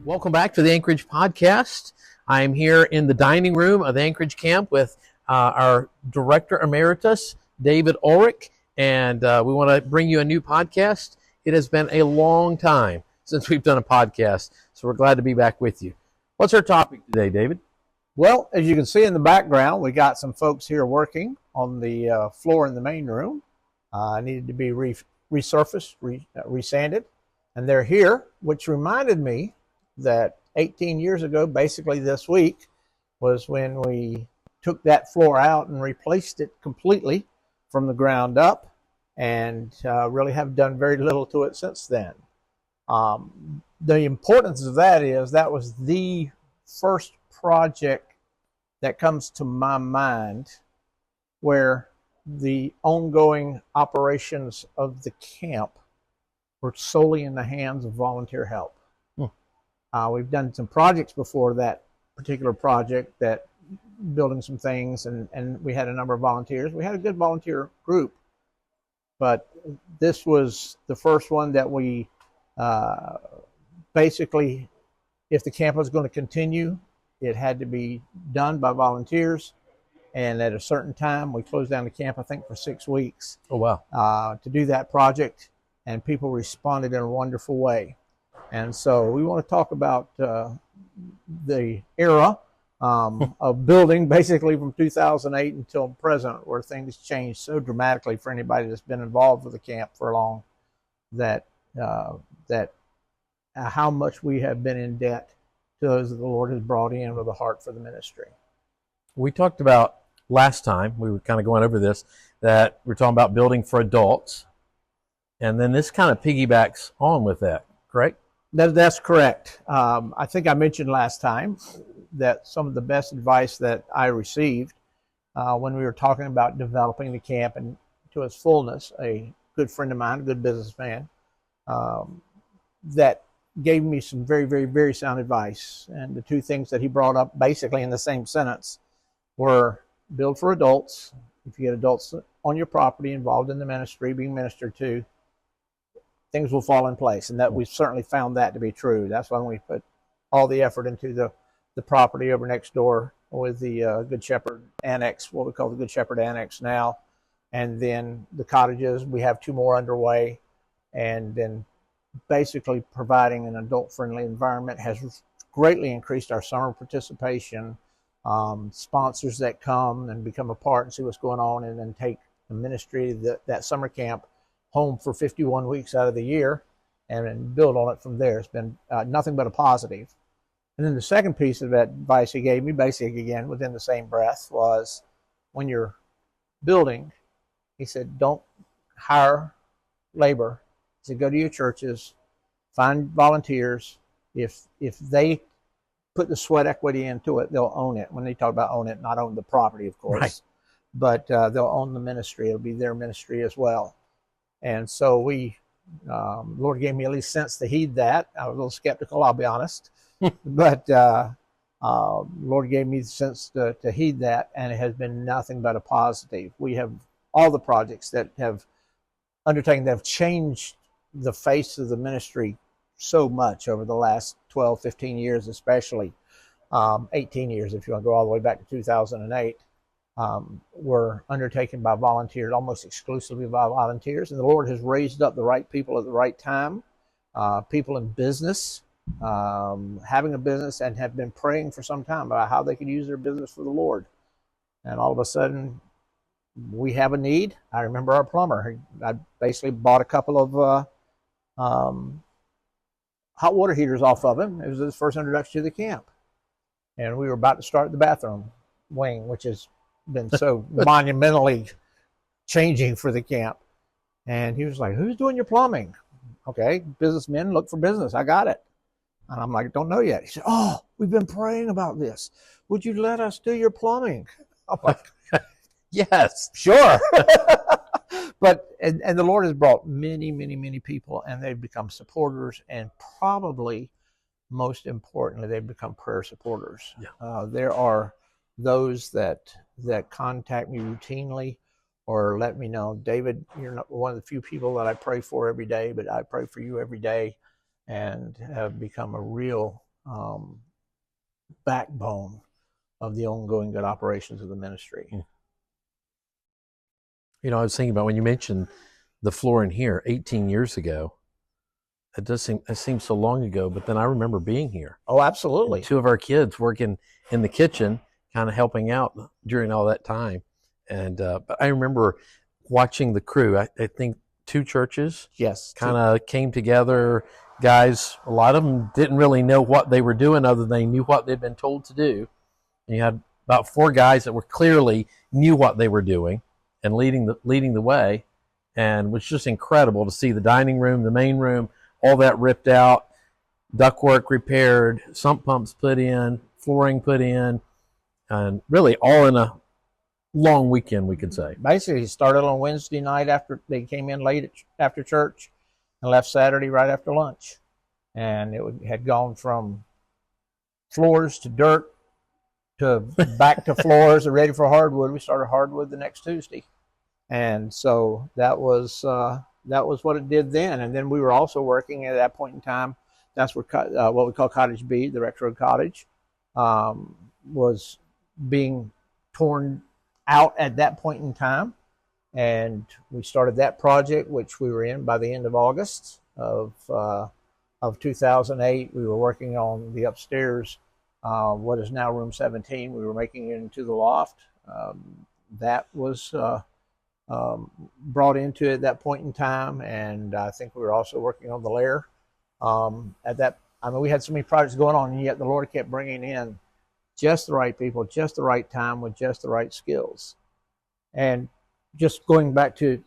Welcome back to the Anchorage podcast. I'm here in the dining room of the Anchorage camp with our Director Emeritus, David Ulrich, and we want to bring you a new podcast. It has been a long time since we've done a podcast, so we're glad to be back with you. What's our topic today, David? Well, as you can see in the background, we got some folks here working on the floor in the main room. Needed to be resurfaced, resanded, and they're here, which reminded me that 18 years ago, basically this week, was when we took that floor out and replaced it completely from the ground up, and really have done very little to it since then. The importance of that is that was the first project that comes to my mind where the ongoing operations of the camp were solely in the hands of volunteer help. We've done some projects before that particular project, that building some things, and we had a number of volunteers. We had a good volunteer group, but this was the first one that we basically, if the camp was going to continue, it had to be done by volunteers. And at a certain time, we closed down the camp, I think, for 6 weeks. Oh, wow. To do that project, and people responded in a wonderful way. And so we want to talk about the era of building, basically from 2008 until present, where things changed so dramatically for anybody that's been involved with the camp for long, that how much we have been in debt to those that the Lord has brought in with a heart for the ministry. We talked about last time, we were kind of going over this, that we're talking about building for adults, and then this kind of piggybacks on with that, correct? That's correct. I think I mentioned last time that some of the best advice that I received when we were talking about developing the camp and to its fullness, a good friend of mine, a good businessman, that gave me some very, very, very sound advice. And the two things that he brought up basically in the same sentence were build for adults. If you get adults on your property involved in the ministry, being ministered to, things will fall in place. And that we've certainly found that to be true. That's why we put all the effort into the property over next door with the Good Shepherd Annex, what we call the Good Shepherd Annex now. And then the cottages, we have 2 more underway. And then basically providing an adult-friendly environment has greatly increased our summer participation. Sponsors that come and become a part and see what's going on, and then take the ministry, that summer camp, home for 51 weeks out of the year, and then build on it from there. It's been nothing but a positive. And then the second piece of that advice he gave me, basically again within the same breath, was when you're building, he said, don't hire labor. He said, go to your churches, find volunteers. If they put the sweat equity into it, they'll own it. When they talk about own it, not own the property, of course, right, but they'll own the ministry. It'll be their ministry as well. And so Lord gave me at least sense to heed that. I was a little skeptical, I'll be honest, but Lord gave me the sense to heed that, and it has been nothing but a positive. We have all the projects that have undertaken that have changed the face of the ministry so much over the last 12, 15 years, especially 18 years, if you want to go all the way back to 2008, were undertaken by volunteers, almost exclusively by volunteers. And the Lord has raised up the right people at the right time, people in business, having a business, and have been praying for some time about how they could use their business for the Lord. And all of a sudden, we have a need. I remember our plumber. I basically bought a couple of hot water heaters off of him. It was his first introduction to the camp. And we were about to start the bathroom wing, which has been so monumentally changing for the camp. And he was like, who's doing your plumbing? Okay, businessmen look for business. I got it. And I'm like, don't know yet. He said, oh, we've been praying about this. Would you let us do your plumbing? I'm like, yes, sure. But and the Lord has brought many, many, many people, and they've become supporters, and probably most importantly, they've become prayer supporters. Yeah. There are those that contact me routinely or let me know, David, you're not one of the few people that I pray for every day, but I pray for you every day, and have become a real backbone of the ongoing good operations of the ministry. You know, I was thinking about when you mentioned the floor in here 18 years ago. It seems so long ago, but then I remember being here. Oh, absolutely. And two of our kids working in the kitchen, kind of helping out during all that time. And but I remember watching the crew. I think two churches kind of came together. Guys, a lot of them didn't really know what they were doing other than they knew what they'd been told to do. And you had about four guys that were clearly knew what they were doing and leading the way. And it was just incredible to see the dining room, the main room, all that ripped out, ductwork repaired, sump pumps put in, flooring put in, and really all in a long weekend, we could say. Basically, he started on Wednesday night after they came in late after church and left Saturday right after lunch. And it had gone from floors to dirt to back to floors and ready for hardwood. We started hardwood the next Tuesday. And so that was what it did then. And then we were also working at that point in time. That's where what we call Cottage B, the Retro Cottage, was being torn out at that point in time. And we started that project, which we were in by the end of August of 2008. We were working on the upstairs, what is now room 17. We were making it into the loft. That was brought into it at that point in time, and I think we were also working on the lair. We had so many projects going on, and yet the Lord kept bringing in just the right people, just the right time, with just the right skills. And just going back to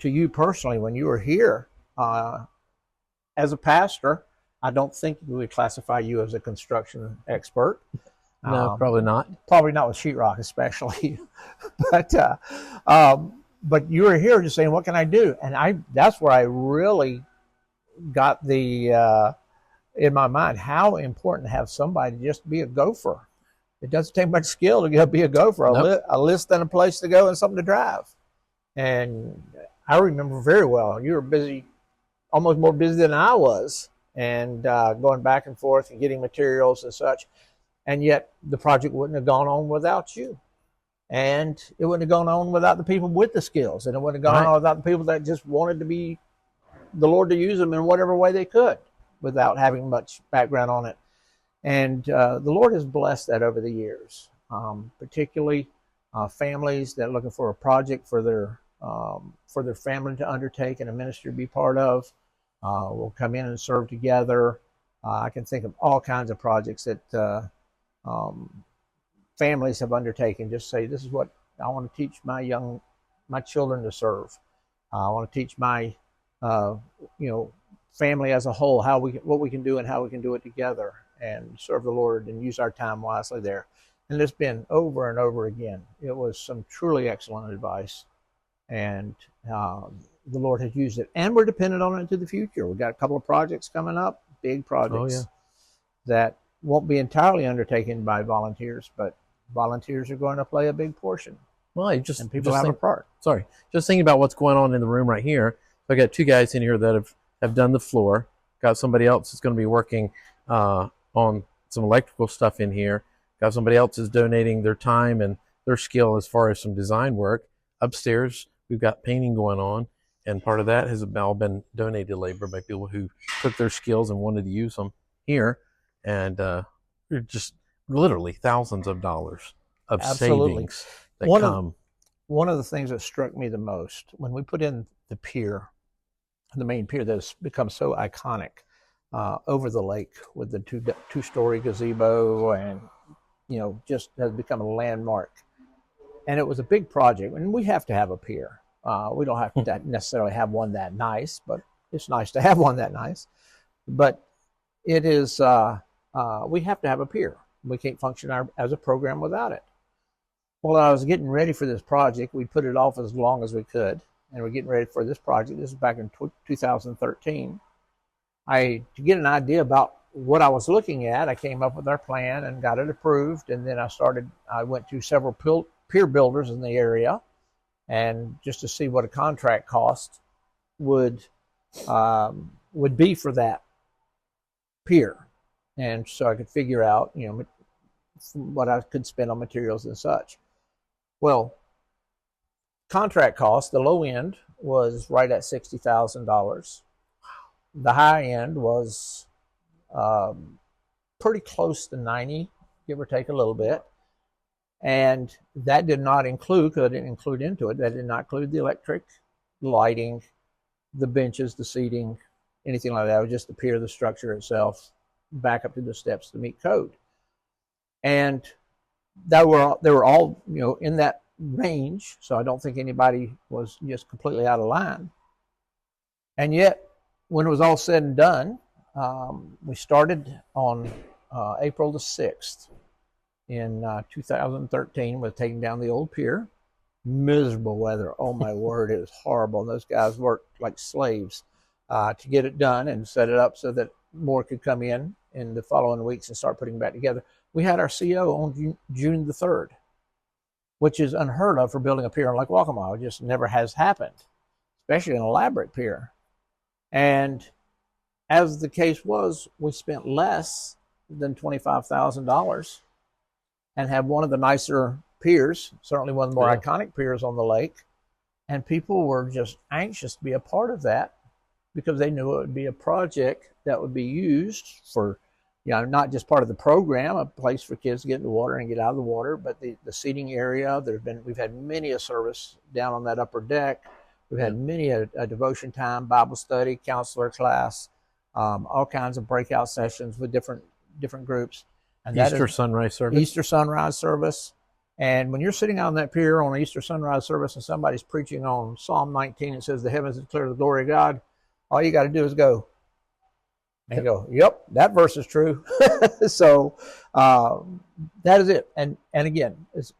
you personally, when you were here as a pastor, I don't think we would classify you as a construction expert. No, probably not. Probably not with sheetrock, especially. But you were here just saying, what can I do? And that's where I really got in my mind, how important to have somebody just be a gopher. It doesn't take much skill to be a gopher. Nope. A list and a place to go and something to drive. And I remember very well, you were busy, almost more busy than I was, and going back and forth and getting materials and such. And yet the project wouldn't have gone on without you. And it wouldn't have gone on without the people with the skills. And it wouldn't have gone on without the people that just wanted to be the Lord to use them in whatever way they could without having much background on it. And the Lord has blessed that over the years, particularly families that are looking for a project for their family to undertake and a ministry to be part of. Will come in and serve together. I can think of all kinds of projects that families have undertaken. Just say, this is what I want to teach my children to serve. I want to teach my family as a whole what we can do and how we can do it together and serve the Lord and use our time wisely there. And it's been over and over again. It was some truly excellent advice, and the Lord has used it, and we're dependent on it into the future. We've got a couple of projects coming up, big projects that won't be entirely undertaken by volunteers, but volunteers are going to play a big portion. Well, and people have a part. Sorry, just thinking about what's going on in the room right here. So I got two guys in here that have done the floor. Got somebody else that's going to be working on some electrical stuff in here. Got somebody else is donating their time and their skill as far as some design work. Upstairs, we've got painting going on, and part of that has all been donated labor by people who took their skills and wanted to use them here. And just literally thousands of dollars of savings that come. One of the things that struck me the most when we put in the pier, the main pier that has become so iconic over the lake with the two-story gazebo, and just has become a landmark. And it was a big project, and we have to have a pier. We don't have to necessarily have one that nice, but it's nice to have one that nice. But it is we have to have a pier. We can't function as a program without it. Well, I was getting ready for this project. We put it off as long as we could, and we're getting ready for this project. This is back in 2013. To get an idea about what I was looking at, I came up with our plan and got it approved, and then I went to several pier builders in the area, and just to see what a contract cost would be for that pier. and so I could figure out, what I could spend on materials and such. Well, contract cost, the low end was right at $60,000. The high end was pretty close to 90, give or take a little bit. And that did not include, because I didn't include into it, that did not include the electric, lighting, the benches, the seating, anything like that. It was just the pier, the structure itself, back up to the steps to meet code. And they were all, in that range, so I don't think anybody was just completely out of line. And yet, when it was all said and done, we started on April the 6th in 2013 with taking down the old pier. Miserable weather. Oh my word, it was horrible. Those guys worked like slaves to get it done and set it up so that more could come in the following weeks and start putting it back together. We had our CO on June the 3rd, which is unheard of for building a pier on Lake Waccamaw. It just never has happened, especially an elaborate pier. And as the case was, we spent less than $25,000 and had one of the nicer piers, certainly one of the more iconic piers on the lake. And people were just anxious to be a part of that because they knew it would be a project that would be used for, not just part of the program, a place for kids to get in the water and get out of the water, but the seating area. We've had many a service down on that upper deck. We've had many a devotion time, Bible study, counselor class, all kinds of breakout sessions with different groups. And Easter sunrise service. Easter sunrise service. And when you're sitting out on that pier on Easter sunrise service and somebody's preaching on Psalm 19, it says, "The heavens declare the glory of God," all you got to do is go. And you go, yep, that verse is true. So that is it. And again, it's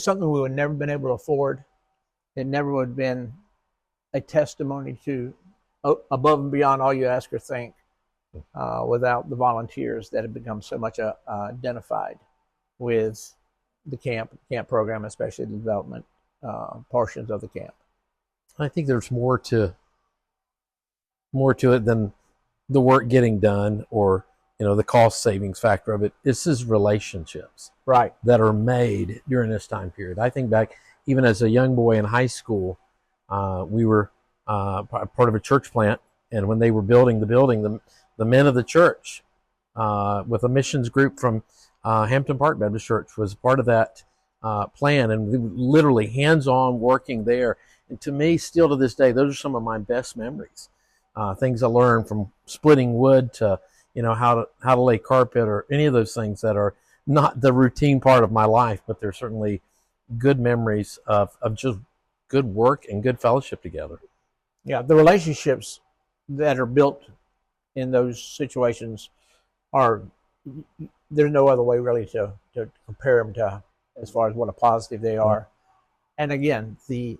something we would never been able to afford. It never would have been a testimony to above and beyond all you ask or think without the volunteers that have become so much identified with the camp program, especially the development portions of the camp. I think there's more to it than the work getting done or the cost savings factor of it. This is relationships, right, that are made during this time period. I think back even as a young boy in high school, we were part of a church plant, and when they were building the building, the men of the church with a missions group from Hampton Park Baptist Church was part of that plan, and we were literally hands-on working there. And to me, still to this day, those are some of my best memories. Things I learned from splitting wood to how to lay carpet or any of those things that are not the routine part of my life, but they're certainly good memories of just good work and good fellowship together. Yeah, the relationships that are built in those situations there's no other way really to compare them to as far as what a positive they are. And again, the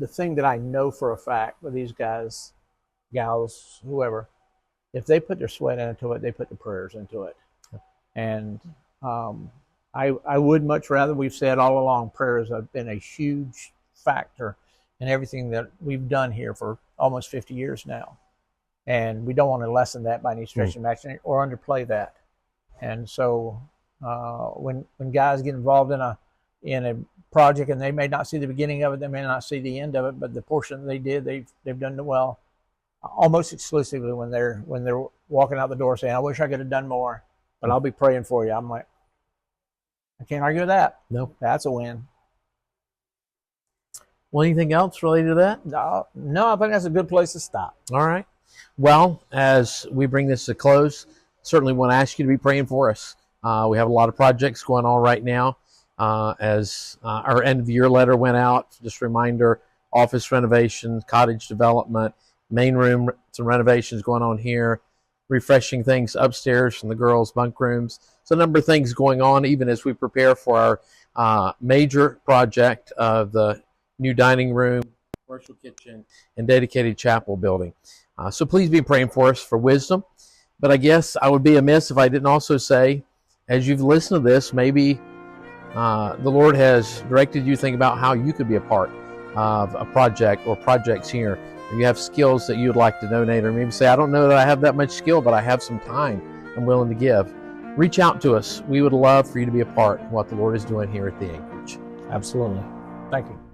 thing that I know for a fact with these guys, gals, whoever, if they put their sweat into it, they put their prayers into it. And I would much rather, we've said all along, prayers have been a huge factor in everything that we've done here for almost 50 years now. And we don't want to lessen that by any stretch of imagination or underplay that. And so when guys get involved in a project and they may not see the beginning of it, they may not see the end of it, but the portion they did, they've done well, almost exclusively when they're walking out the door saying, "I wish I could have done more, but I'll be praying for you." I'm like, I can't argue with that. No, that's a win. Well, anything else related to that? No, I think that's a good place to stop. All right. Well, as we bring this to close, certainly want to ask you to be praying for us. We have a lot of projects going on right now. As our end of the year letter went out, just a reminder, office renovations, cottage development, main room, some renovations going on here, refreshing things upstairs from the girls' bunk rooms. So a number of things going on even as we prepare for our major project of the new dining room, commercial kitchen, and dedicated chapel building. So please be praying for us for wisdom. But I guess I would be amiss if I didn't also say, as you've listened to this, maybe the Lord has directed you to think about how you could be a part of a project or projects here, or you have skills that you'd like to donate, or maybe say, I don't know that I have that much skill, but I have some time I'm willing to give, reach out to us. We would love for you to be a part of what the Lord is doing here at the Anchorage. Absolutely. Thank you.